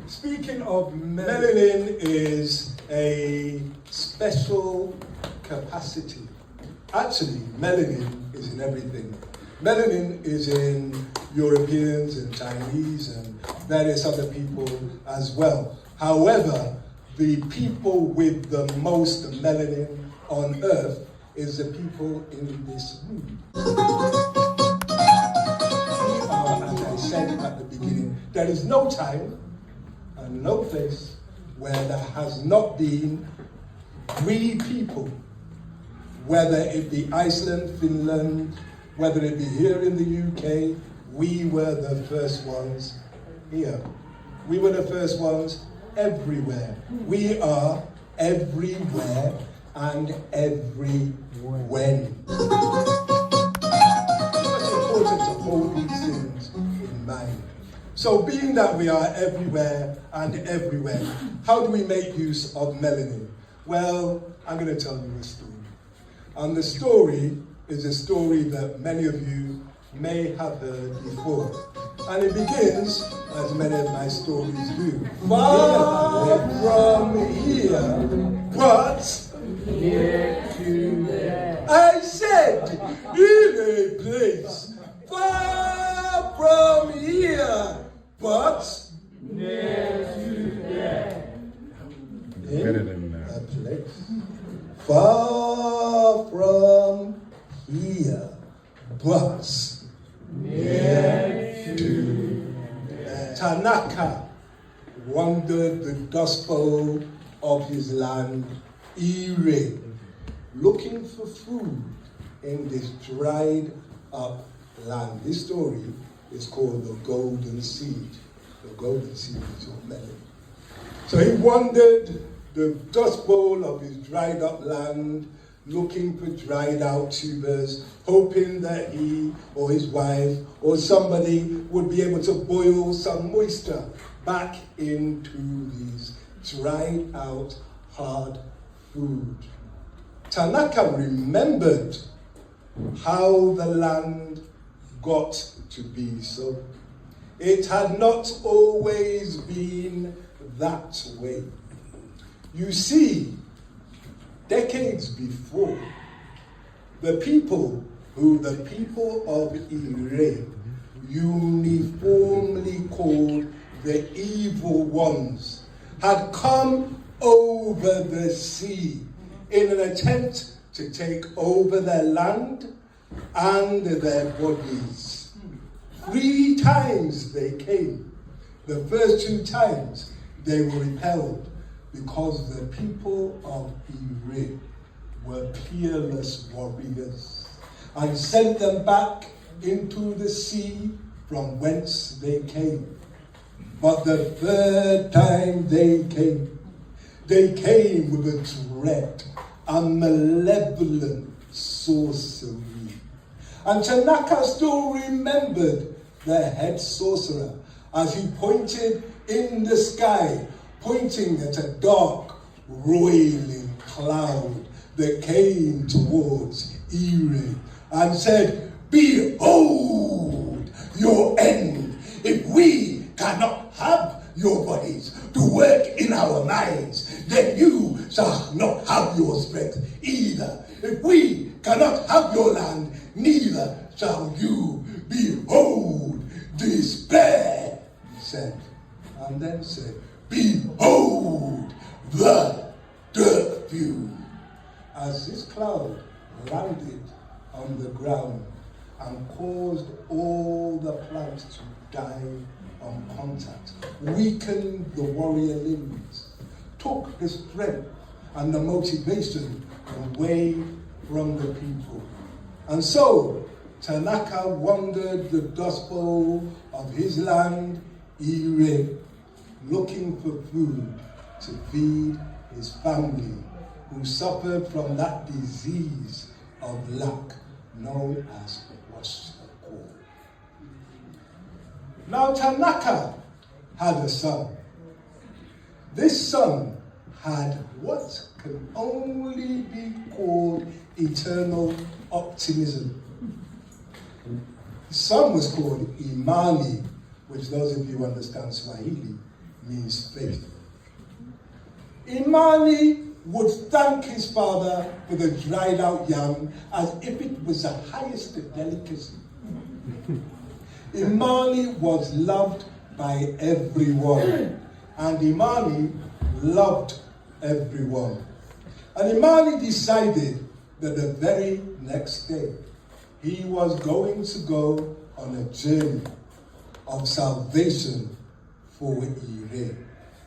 Speaking of melanin is a special capacity. Actually, melanin is in everything. Melanin is in Europeans and Chinese and various other people as well. However, the people with the most melanin on earth is the people in this room. As I said at the beginning, there is no time and no place where there has not been we people, whether it be Iceland, Finland, whether it be here in the UK, we were the first ones here. We were the first ones everywhere. We are everywhere and everywhere. It's important to hold these things in mind. So being that we are everywhere and everywhere, how do we make use of melanin? Well, I'm going to tell you a story. And the story is a story that many of you may have heard before. And it begins, as many of my stories do, far from here, but near to there. I said, in a place far from here, but near to there. In a place far from here, but near to there. Tanaka wandered the dust bowl of his land, Ire, looking for food in this dried up land. This story is called the Golden Seed. The Golden Seed is your melon. So he wandered the dust bowl of his dried up land, looking for dried out tubers, hoping that he or his wife or somebody would be able to boil some moisture back into these dried out hard food. Tanaka remembered how the land got to be so. It had not always been that way. You see, decades before, the people of Ire, uniformly called the evil ones, had come over the sea in an attempt to take over their land and their bodies. 3 times they came. The first 2 times they were repelled because the people of Ire were peerless warriors and sent them back into the sea from whence they came. But the 3rd time they came with a dread and malevolent sorcery. And Tanaka still remembered the head sorcerer as he pointed in the sky, pointing at a dark, roiling cloud that came towards Ire and said, "Behold your end. If we cannot have your bodies to work in our mines, then you shall not have your strength either. If we cannot have your land, neither shall you. Behold despair," he said, and then said, "Behold the dirt fume." As this cloud landed on the ground and caused all the plants to die on contact, weakened the warrior limbs, took the strength and the motivation away from the people. And so Tanaka wandered the dust bowl of his land, Ire, looking for food to feed his family, who suffered from that disease of lack known as kwashiorkor. Now Tanaka had a son. This son had what can only be called eternal optimism. His son was called Imani, which those of you who understand Swahili means faith. Imani would thank his father for the dried out yam as if it was the highest delicacy. Imani was loved by everyone, and Imani loved everyone. And Imani decided that the very next day he was going to go on a journey of salvation for Ire.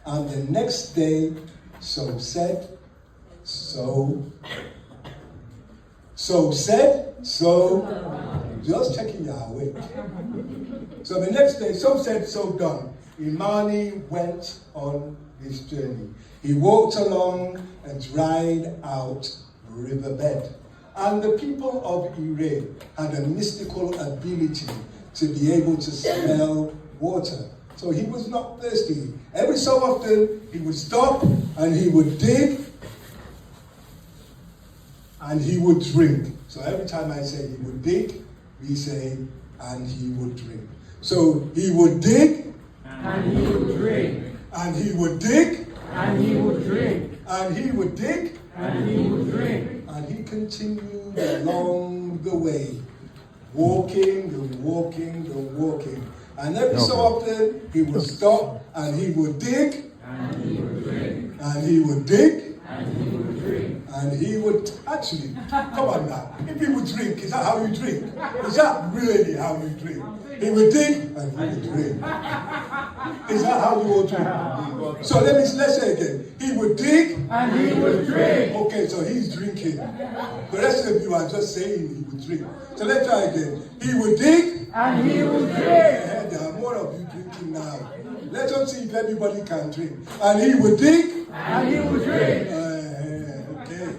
And the next day, so said, so said, so, just checking your awake. So the next day, so said, so done. Imani went on his journey. He walked along a dried out riverbed. And the people of Ire had a mystical ability to be able to smell water. So he was not thirsty. Every so often, he would stop and he would dig and he would drink. So every time I say he would dig, we say, and he would drink. So he would dig, and he would drink, and he would dig, and he would drink, and he would dig, and he would drink. and he continued along the way, walking and walking and walking. And every so often he would stop and he would dig, And he would drink, and he would dig, and he would drink. and he would actually, come on now, if he would drink, is that how you drink? Is that really how you drink? He would dig and he would drink. Is that how you all drink? So let's say again. He would dig And he would drink. Okay, so he's drinking. The rest of you are just saying he would drink. So let's try again. He would dig. And he would drink. There are more of you drinking now. Let us see if anybody can drink. And he would dig. And he would drink. Okay.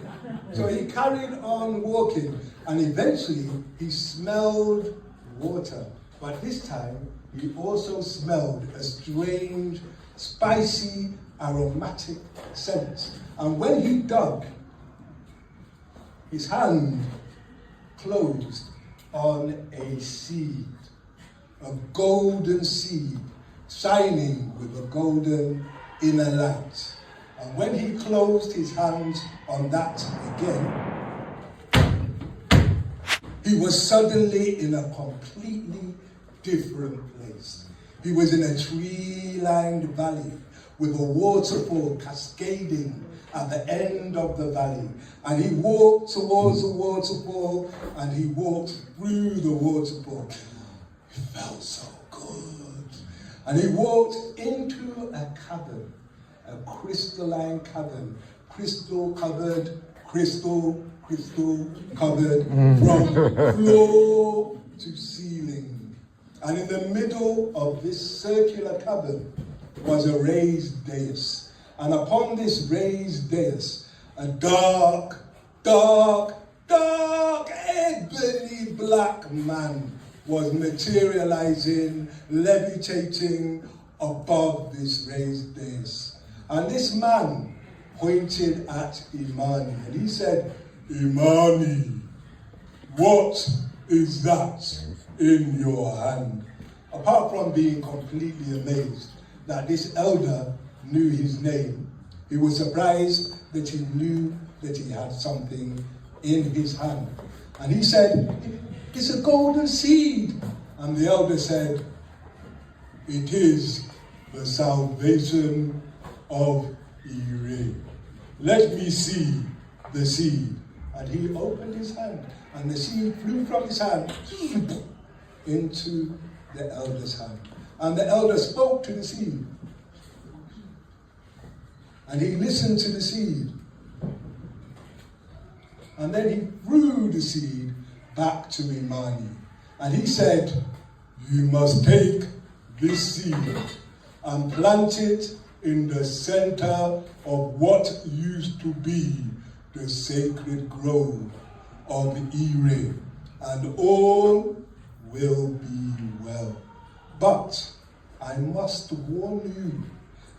So he carried on walking, and eventually he smelled water. But this time he also smelled a strange, spicy, aromatic scent. And when he dug, his hand closed on a seed, a golden seed, shining with a golden inner light. And when he closed his hands on that again, he was suddenly in a completely different place. He was in a tree-lined valley with a waterfall cascading at the end of the valley. And he walked towards the waterfall, and he walked through the waterfall. It felt so good. And he walked into a cavern, a crystalline cavern, crystal covered, crystal covered from floor to ceiling. And in the middle of this circular cavern was a raised dais. And upon this raised dais, a dark, ebony black man was materializing, levitating above this raised dais. And this man pointed at Imani, and he said, "Imani, what is that in your hand?" Apart from being completely amazed that this elder knew his name, he was surprised that he knew that he had something in his hand. And he said, "It's a golden seed." And the elder said, "It is the salvation of Ire. Let me see the seed." And he opened his hand, and the seed flew from his hand into the elder's hand. And the elder spoke to the seed. And he listened to the seed. And then he threw the seed back to Imani. And he said, "You must take this seed and plant it in the center of what used to be the sacred grove of Ire, and all will be well. But I must warn you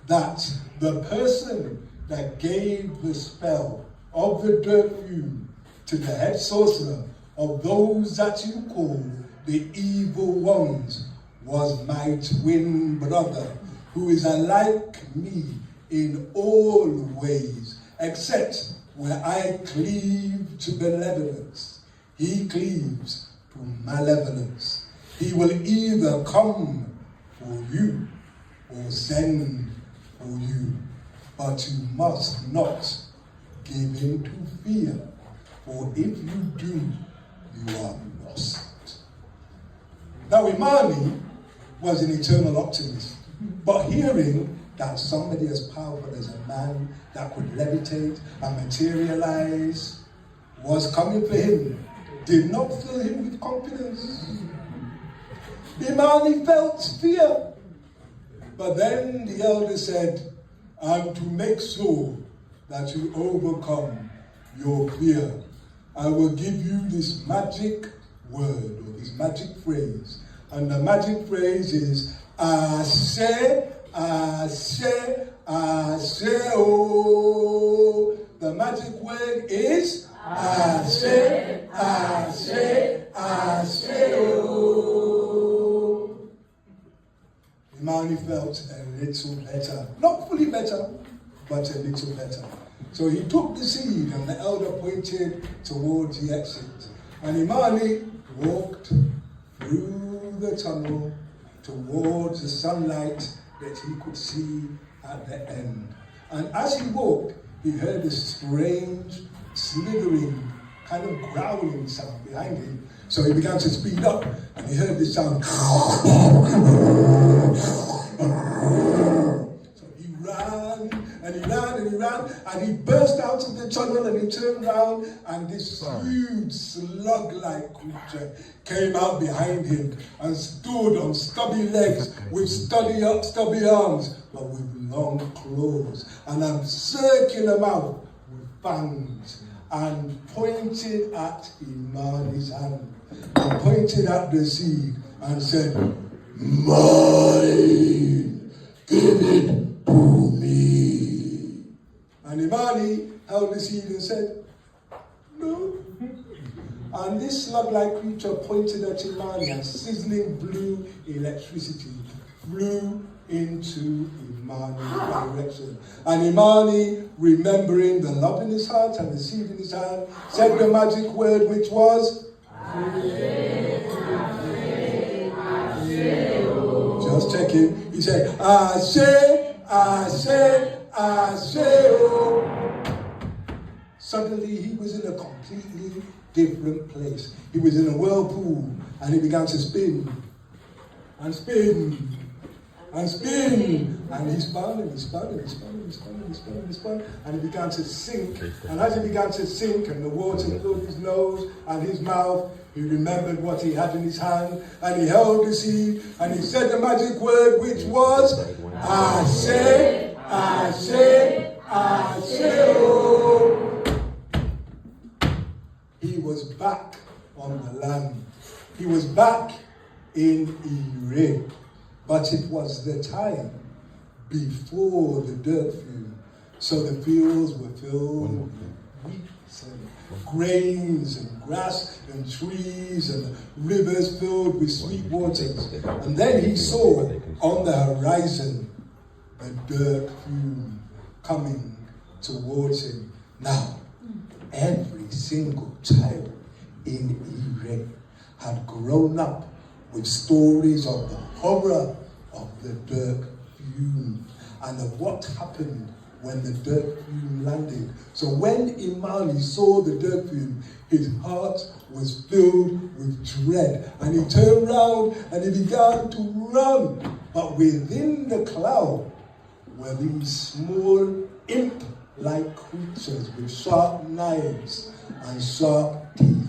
that the person that gave the spell of the perfume to the head sorcerer of those that you call the evil ones was my twin brother, who is unlike me in all ways, except where I cleave to benevolence, he cleaves to malevolence. He will either come for you or send for you, but you must not give in to fear, for if you do, you are lost. Now Imani was an eternal optimist, but hearing that somebody as powerful as a man that could levitate and materialize was coming for him did not fill him with confidence. Imani felt fear. But then the elder said, and to make sure that you overcome your fear, I will give you this magic word or this magic phrase. And the magic phrase is, Ashe, Ashe, Ashe, oh. The magic word is, Ashe, Ashe, Ashe, oh. Imani felt a little better. Not fully better, but a little better. So he took the seed and the elder pointed towards the exit. And Imani walked through the tunnel towards the sunlight that he could see at the end. And as he walked, he heard this strange, slithering, kind of growling sound behind him. So he began to speed up, and he heard this sound. So he ran, and he ran, and he ran, and he burst out of the tunnel, and he turned around, and this huge slug-like creature came out behind him and stood on stubby legs with stubby arms, but with long claws, and a circular mouth with fangs, and pointed at Imani's hand, and pointed at the seed, and said, "Mine, give it to me." And Imani held the seed and said, "No." And this slug-like creature pointed at Imani, and sizzling blue electricity flew into Imani's direction. And Imani, remembering the love in his heart and the seed in his hand, said the magic word, which was, just checking. He said, Ashe, Ashe, Ashe. Suddenly he was in a completely different place. He was in a whirlpool, and he began to spin and spin and spin, and he spun and he spun and he spun and he spun and he spun and he spun, and he began to sink. And as he began to sink and the water filled his nose and his mouth, he remembered what he had in his hand, and he held the seed, and he said the magic word, which was Ashe, Ashe, Ashe. He was back on the land. He was back in Ire. But it was the time before the dirt fume. So the fields were filled with wheat and grains and grass and trees and rivers filled with sweet waters. And then he saw on the horizon the dirt fume coming towards him. Now, every single child in Ire had grown up with stories of the horror of the dirt fume and of what happened when the dirt fume landed. So when Imani saw the dirt fume, his heart was filled with dread, and he turned round and he began to run. But within the cloud were these small imp-like creatures with sharp knives and sharp teeth,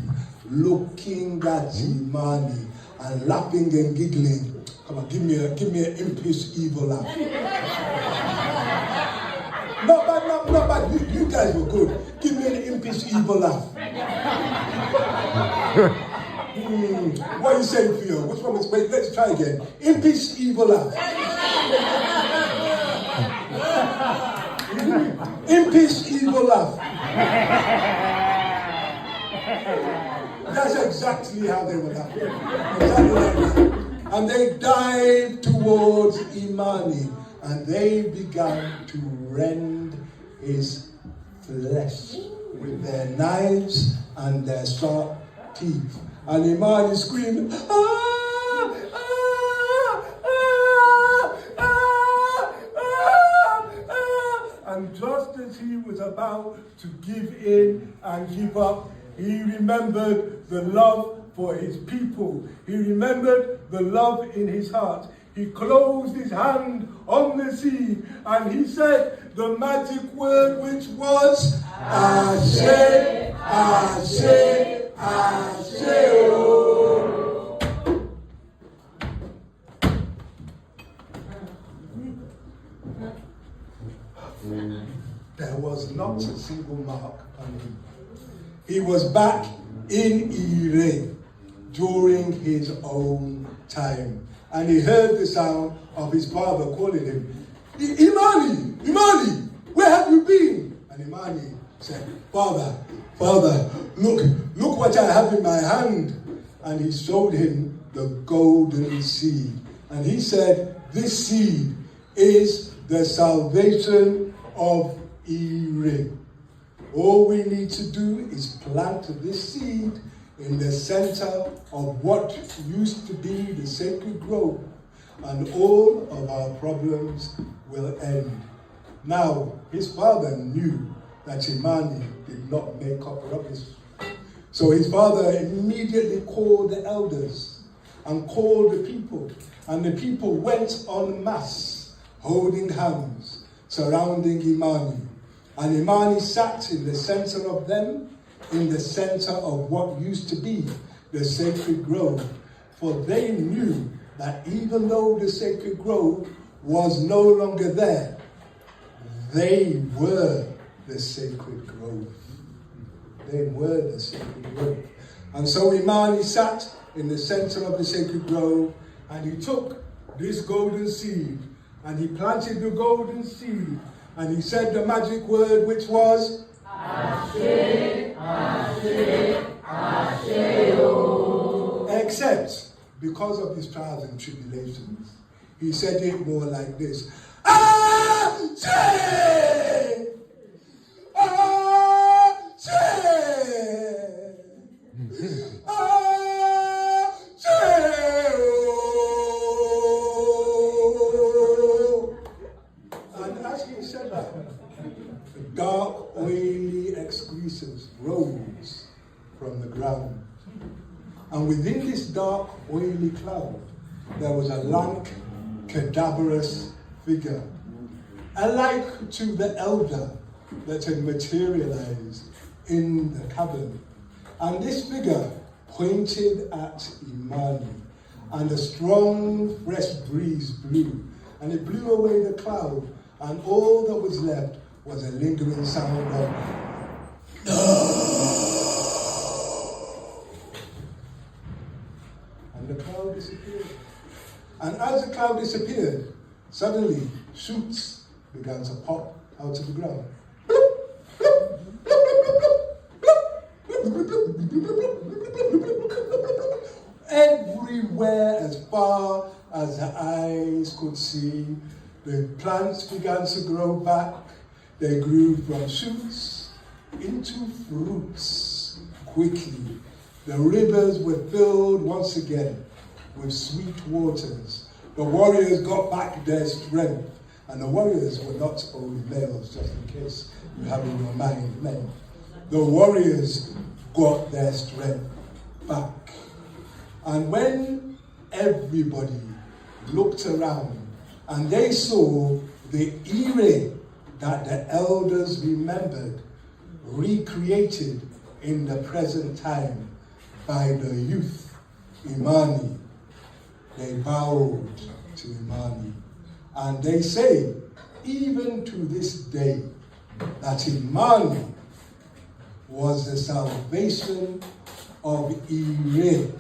looking at Imani and laughing and giggling. Come on, give me an impish evil laugh. Not bad. You guys were good. Give me an impish evil laugh. What are you saying, Theo? What's wrong with? Wait, let's try again. Impish evil laugh. Impish evil laugh. That's exactly how they were laughing. Exactly like that. And they dived towards Imani, and they began to rend his flesh with their knives and their sharp teeth. And Imani screamed, "Ah! Ah! Ah! Ah! Ah! Ah!" And just as he was about to give in and give up, he remembered the love for his people. He remembered the love in his heart. He closed his hand on the sea and he said the magic word, which was Ashe, Ashe, Ashe. There was not a single mark on him. He was back in Ire during his own time. And he heard the sound of his father calling him, "Imani, Imani, where have you been?" And Imani said, Father, look what I have in my hand." And he showed him the golden seed. And he said, "This seed is the salvation of Ire. All we need to do is plant this seed in the center of what used to be the sacred grove, and all of our problems will end." Now, his father knew that Imani did not make up rubbish. So his father immediately called the elders and called the people. And the people went en masse, holding hands, surrounding Imani. And Imani sat in the center of them, in the center of what used to be the sacred grove. For they knew that even though the sacred grove was no longer there, they were the sacred grove. They were the sacred grove. And so Imani sat in the center of the sacred grove, and he took this golden seed, and he planted the golden seed, and he said the magic word, which was Ashe, Ashe, Ashe. Except because of his trials and tribulations, he said it more like this: Ashe, Ashe, And as he said that, dark, oily excrescence rose from the ground. And within this dark, oily cloud, there was a lank, cadaverous figure, alike to the elder that had materialized in the cavern. And this figure pointed at Imani, and a strong, fresh breeze blew, and it blew away the cloud, and all that was left was a lingering sound of and the cloud disappeared. And as the cloud disappeared, suddenly shoots began to pop out of the ground. Everywhere, as far as the eyes could see, the plants began to grow back. They grew from shoots into fruits quickly. The rivers were filled once again with sweet waters. The warriors got back their strength. And the warriors were not only males, just in case you have in your mind men. The warriors got their strength back. And when everybody looked around and they saw the Ire that the elders remembered recreated in the present time by the youth Imani, they bowed to Imani. And they say, even to this day, that Imani was the salvation of Ire.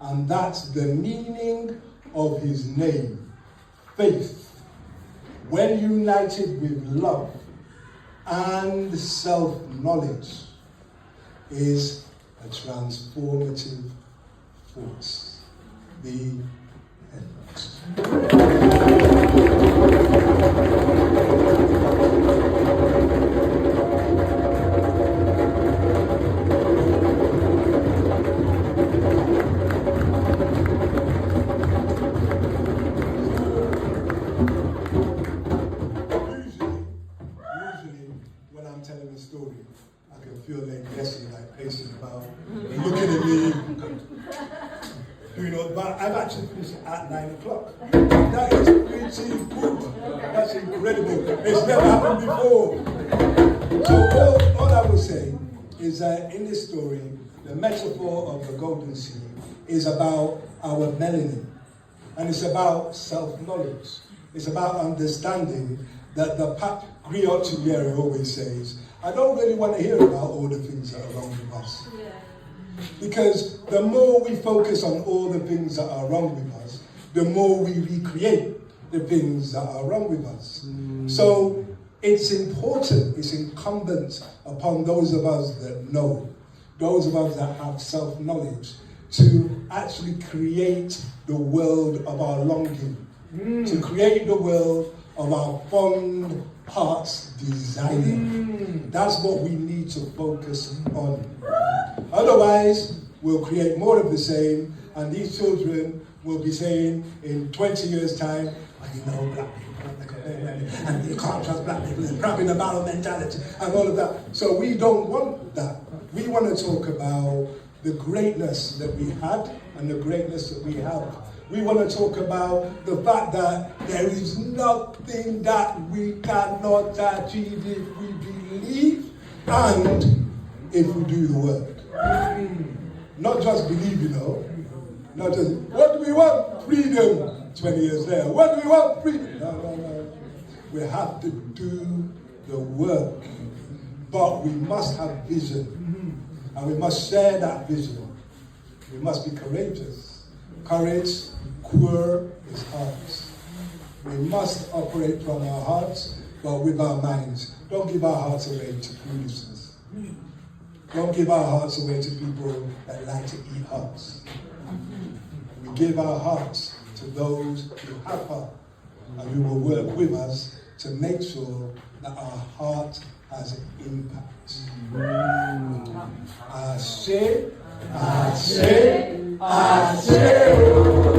And that's the meaning of his name. Faith, when united with love and self-knowledge, is a transformative force. The end. feel like yesterday, like pacing about, looking at me, but I've actually finished at 9 o'clock. That is pretty good. That's incredible. It's never happened before. So all I will say is that in this story, the metaphor of the golden seed is about our melanin. And it's about self-knowledge. It's about understanding that the GRIOT always says, I don't really want to hear about all the things that are wrong with us. Because the more we focus on all the things that are wrong with us, the more we recreate the things that are wrong with us. So it's important, it's incumbent upon those of us that know, those of us that have self-knowledge, to actually create the world of our longing, to create the world of our fond heart's desire. That's what we need to focus on. Otherwise, we'll create more of the same, and these children will be saying in 20 years' time, black people, and you can't trust black people, and crap in the barrel mentality, and all of that. So we don't want that. We want to talk about the greatness that we had and the greatness that we have. We want to talk about the fact that there is nothing that we cannot achieve if we believe and if we do the work. Not just believe, Not just, what do we want? Freedom. 20 years later. What do we want? Freedom. No. We have to do the work. But we must have vision. And we must share that vision. We must be courageous. Courage, cure is heart. We must operate from our hearts, but with our minds. Don't give our hearts away to foolishness. Don't give our hearts away to people that like to eat hearts. We give our hearts to those who have heart, and who will work with us to make sure that our heart has an impact. Ashe, ashe, ashe.